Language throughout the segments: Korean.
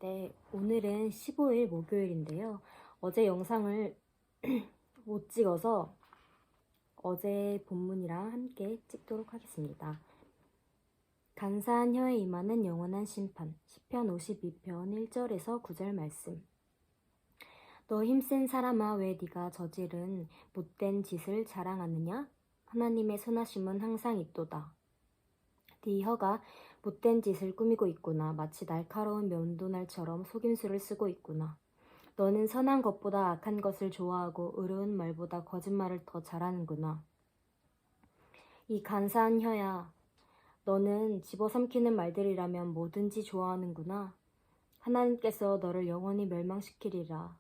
네, 오늘은 15일 목요일인데요. 어제 영상을 못 찍어서 어제 본문이랑 함께 찍도록 하겠습니다. 간사한 혀에 임하는 영원한 심판. 시편 52편 1절에서 9절 말씀. 너 힘센 사람아, 왜 네가 저지른 못된 짓을 자랑하느냐? 하나님의 선하심은 항상 있도다. 네 혀가 못된 짓을 꾸미고 있구나. 마치 날카로운 면도날처럼 속임수를 쓰고 있구나. 너는 선한 것보다 악한 것을 좋아하고 의로운 말보다 거짓말을 더 잘하는구나. 이 간사한 혀야, 너는 집어삼키는 말들이라면 뭐든지 좋아하는구나. 하나님께서 너를 영원히 멸망시키리라.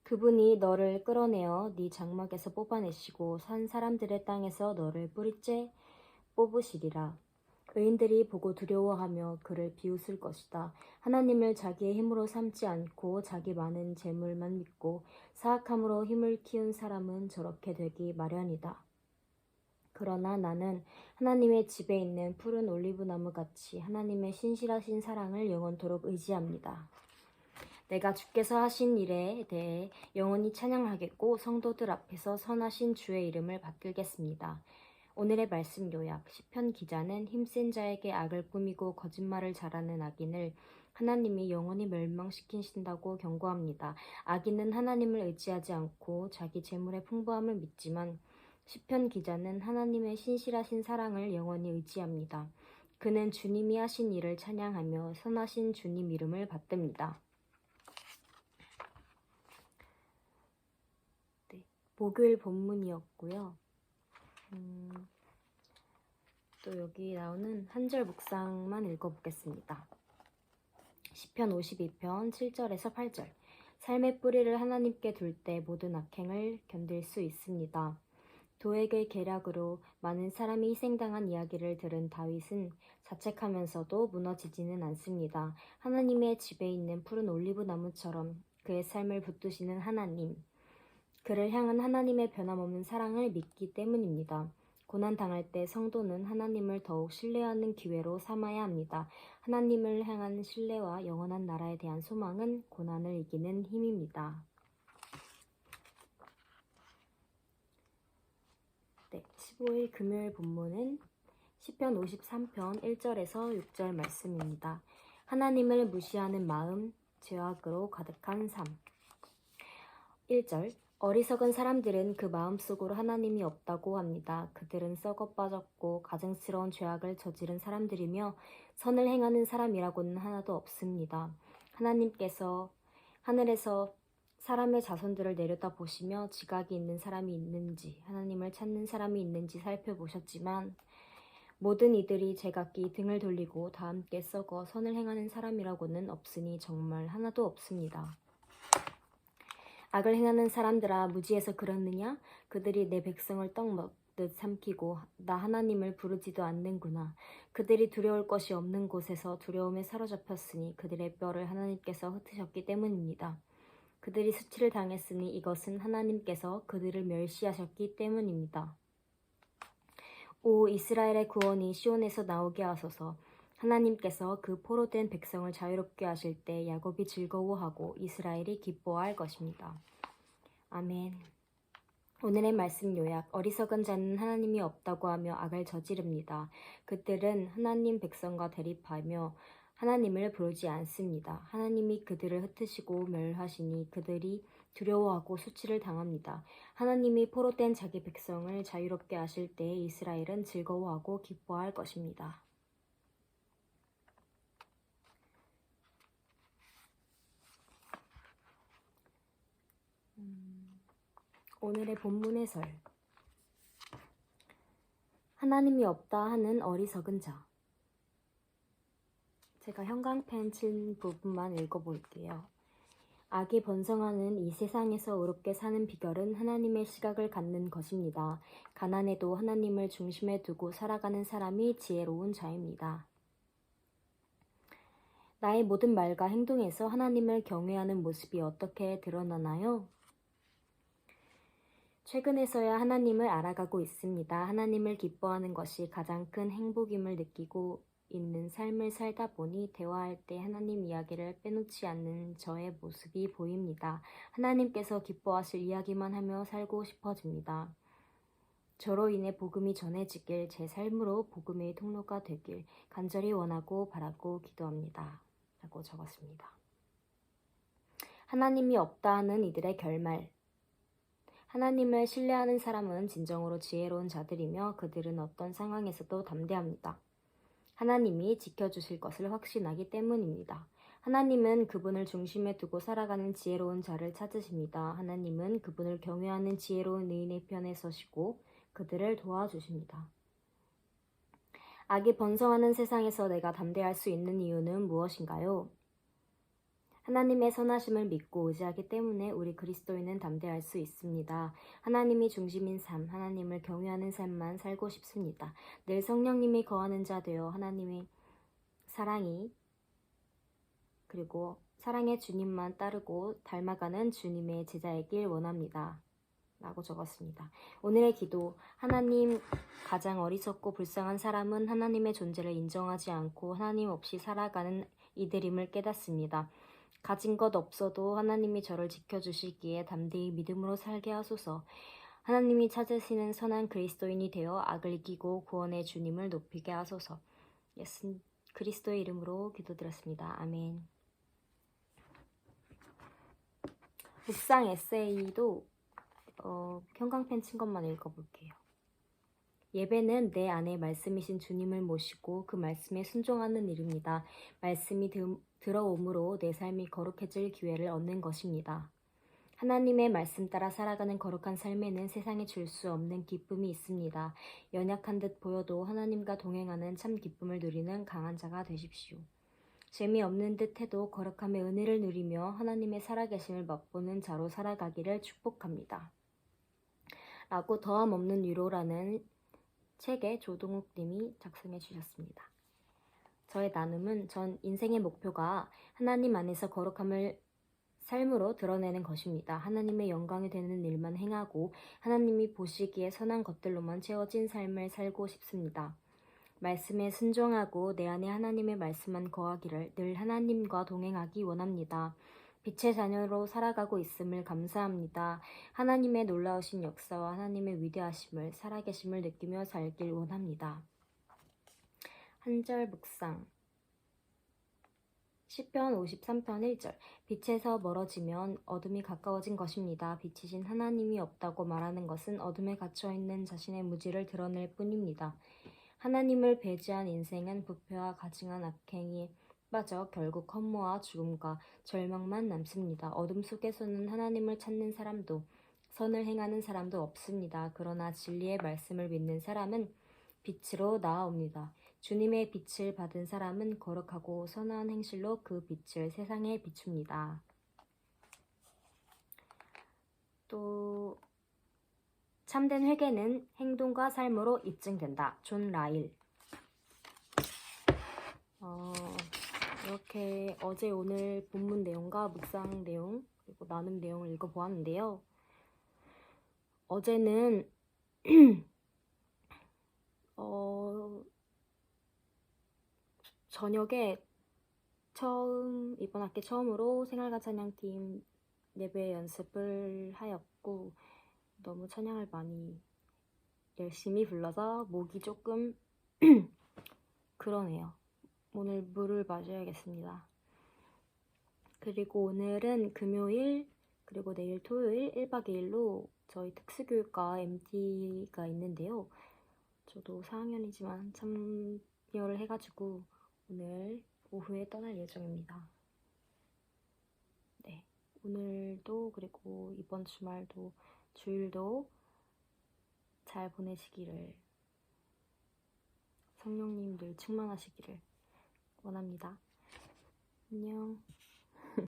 그분이 너를 끌어내어 네 장막에서 뽑아내시고 산 사람들의 땅에서 너를 뿌리째 뽑으시리라. 의인들이 보고 두려워하며 그를 비웃을 것이다. 하나님을 자기의 힘으로 삼지 않고 자기 많은 재물만 믿고 사악함으로 힘을 키운 사람은 저렇게 되기 마련이다. 그러나 나는 하나님의 집에 있는 푸른 올리브나무 같이 하나님의 신실하신 사랑을 영원토록 의지합니다. 내가 주께서 하신 일에 대해 영원히 찬양하겠고 성도들 앞에서 선하신 주의 이름을 받들겠습니다. 오늘의 말씀 요약. 시편 기자는 힘센 자에게 악을 꾸미고 거짓말을 잘하는 악인을 하나님이 영원히 멸망시키신다고 경고합니다. 악인은 하나님을 의지하지 않고 자기 재물의 풍부함을 믿지만 시편 기자는 하나님의 신실하신 사랑을 영원히 의지합니다. 그는 주님이 하신 일을 찬양하며 선하신 주님 이름을 받듭니다. 네, 목요일 본문이었고요. 또 여기 나오는 한 절 묵상만 읽어보겠습니다. 시편 52편 7절에서 8절. 삶의 뿌리를 하나님께 둘 때 모든 악행을 견딜 수 있습니다. 도액의 계략으로 많은 사람이 희생당한 이야기를 들은 다윗은 자책하면서도 무너지지는 않습니다. 하나님의 집에 있는 푸른 올리브 나무처럼 그의 삶을 붙드시는 하나님. 그를 향한 하나님의 변함없는 사랑을 믿기 때문입니다. 고난당할 때 성도는 하나님을 더욱 신뢰하는 기회로 삼아야 합니다. 하나님을 향한 신뢰와 영원한 나라에 대한 소망은 고난을 이기는 힘입니다. 네, 15일 금요일 본문은 시편 53편 1절에서 6절 말씀입니다. 하나님을 무시하는 마음, 죄악으로 가득한 삶. 1절. 어리석은 사람들은 그 마음속으로 하나님이 없다고 합니다. 그들은 썩어 빠졌고 가증스러운 죄악을 저지른 사람들이며 선을 행하는 사람이라고는 하나도 없습니다. 하나님께서 하늘에서 사람의 자손들을 내려다보시며 지각이 있는 사람이 있는지 하나님을 찾는 사람이 있는지 살펴보셨지만 모든 이들이 제각기 등을 돌리고 다 함께 썩어 선을 행하는 사람이라고는 없으니 정말 하나도 없습니다. 악을 행하는 사람들아, 무지해서 그러느냐? 그들이 내 백성을 떡 먹듯 삼키고 나 하나님을 부르지도 않는구나. 그들이 두려울 것이 없는 곳에서 두려움에 사로잡혔으니 그들의 뼈를 하나님께서 흩으셨기 때문입니다. 그들이 수치를 당했으니 이것은 하나님께서 그들을 멸시하셨기 때문입니다. 오 이스라엘의 구원이 시온에서 나오게 하소서. 하나님께서 그 포로된 백성을 자유롭게 하실 때 야곱이 즐거워하고 이스라엘이 기뻐할 것입니다. 아멘. 오늘의 말씀 요약. 어리석은 자는 하나님이 없다고 하며 악을 저지릅니다. 그들은 하나님 백성과 대립하며 하나님을 부르지 않습니다. 하나님이 그들을 흩으시고 멸하시니 그들이 두려워하고 수치를 당합니다. 하나님이 포로된 자기 백성을 자유롭게 하실 때 이스라엘은 즐거워하고 기뻐할 것입니다. 오늘의 본문 해설. 하나님이 없다 하는 어리석은 자. 제가 형광펜 친 부분만 읽어볼게요. 악이 번성하는 이 세상에서 의롭게 사는 비결은 하나님의 시각을 갖는 것입니다. 가난해도 하나님을 중심에 두고 살아가는 사람이 지혜로운 자입니다. 나의 모든 말과 행동에서 하나님을 경외하는 모습이 어떻게 드러나나요? 최근에서야 하나님을 알아가고 있습니다. 하나님을 기뻐하는 것이 가장 큰 행복임을 느끼고 있는 삶을 살다 보니 대화할 때 하나님 이야기를 빼놓지 않는 저의 모습이 보입니다. 하나님께서 기뻐하실 이야기만 하며 살고 싶어집니다. 저로 인해 복음이 전해지길, 제 삶으로 복음의 통로가 되길 간절히 원하고 바라고 기도합니다. 라고 적었습니다. 하나님이 없다 하는 이들의 결말. 하나님을 신뢰하는 사람은 진정으로 지혜로운 자들이며 그들은 어떤 상황에서도 담대합니다. 하나님이 지켜주실 것을 확신하기 때문입니다. 하나님은 그분을 중심에 두고 살아가는 지혜로운 자를 찾으십니다. 하나님은 그분을 경외하는 지혜로운 의인의 편에 서시고 그들을 도와주십니다. 악이 번성하는 세상에서 내가 담대할 수 있는 이유는 무엇인가요? 하나님의 선하심을 믿고 의지하기 때문에 우리 그리스도인은 담대할 수 있습니다. 하나님이 중심인 삶, 하나님을 경외하는 삶만 살고 싶습니다. 늘 성령님이 거하는 자 되어 하나님의 그리고 사랑의 주님만 따르고 닮아가는 주님의 제자이길 원합니다. 라고 적었습니다. 오늘의 기도. 하나님, 가장 어리석고 불쌍한 사람은 하나님의 존재를 인정하지 않고 하나님 없이 살아가는 이들임을 깨닫습니다. 가진 것 없어도 하나님이 저를 지켜주시기에 담대히 믿음으로 살게 하소서. 하나님이 찾으시는 선한 그리스도인이 되어 악을 이기고 구원의 주님을 높이게 하소서. 예수 그리스도의 이름으로 기도드렸습니다. 아멘. 묵상 에세이도 형광펜 친 것만 읽어볼게요. 예배는 내 안에 말씀이신 주님을 모시고 그 말씀에 순종하는 일입니다. 말씀이 들어옴으로 내 삶이 거룩해질 기회를 얻는 것입니다. 하나님의 말씀 따라 살아가는 거룩한 삶에는 세상에 줄 수 없는 기쁨이 있습니다. 연약한 듯 보여도 하나님과 동행하는 참 기쁨을 누리는 강한 자가 되십시오. 재미없는 듯 해도 거룩함의 은혜를 누리며 하나님의 살아계심을 맛보는 자로 살아가기를 축복합니다. 라고 더함 없는 위로라는 책에 조동욱 님이 작성해 주셨습니다. 저의 나눔은 전 인생의 목표가 하나님 안에서 거룩함을 삶으로 드러내는 것입니다. 하나님의 영광이 되는 일만 행하고 하나님이 보시기에 선한 것들로만 채워진 삶을 살고 싶습니다. 말씀에 순종하고 내 안에 하나님의 말씀만 거하기를 늘 하나님과 동행하기 원합니다. 빛의 자녀로 살아가고 있음을 감사합니다. 하나님의 놀라우신 역사와 하나님의 위대하심을 살아계심을 느끼며 살길 원합니다. 한절 묵상. 시편 53편 1절. 빛에서 멀어지면 어둠이 가까워진 것입니다. 빛이신 하나님이 없다고 말하는 것은 어둠에 갇혀있는 자신의 무지를 드러낼 뿐입니다. 하나님을 배제한 인생은 부패와 가증한 악행에 빠져 결국 허무와 죽음과 절망만 남습니다. 어둠 속에서는 하나님을 찾는 사람도 선을 행하는 사람도 없습니다. 그러나 진리의 말씀을 믿는 사람은 빛으로 나아옵니다. 주님의 빛을 받은 사람은 거룩하고 선한 행실로 그 빛을 세상에 비춥니다. 또 참된 회개는 행동과 삶으로 입증된다. 존 라일. 이렇게 어제 오늘 본문 내용과 묵상 내용 그리고 나눔 내용을 읽어보았는데요. 어제는 저녁에 이번 학기 처음으로 생활과 찬양팀 예배 연습을 하였고 너무 찬양을 많이 열심히 불러서 목이 조금 그러네요. 오늘 물을 마셔야겠습니다. 그리고 오늘은 금요일 그리고 내일 토요일 1박 2일로 저희 특수교육과 MT가 있는데요. 저도 4학년이지만 참여를 해가지고 오늘 오후에 떠날 예정입니다. 네, 오늘도 그리고 이번 주말도 주일도 잘 보내시기를 성령님 늘 충만하시기를 원합니다. 안녕.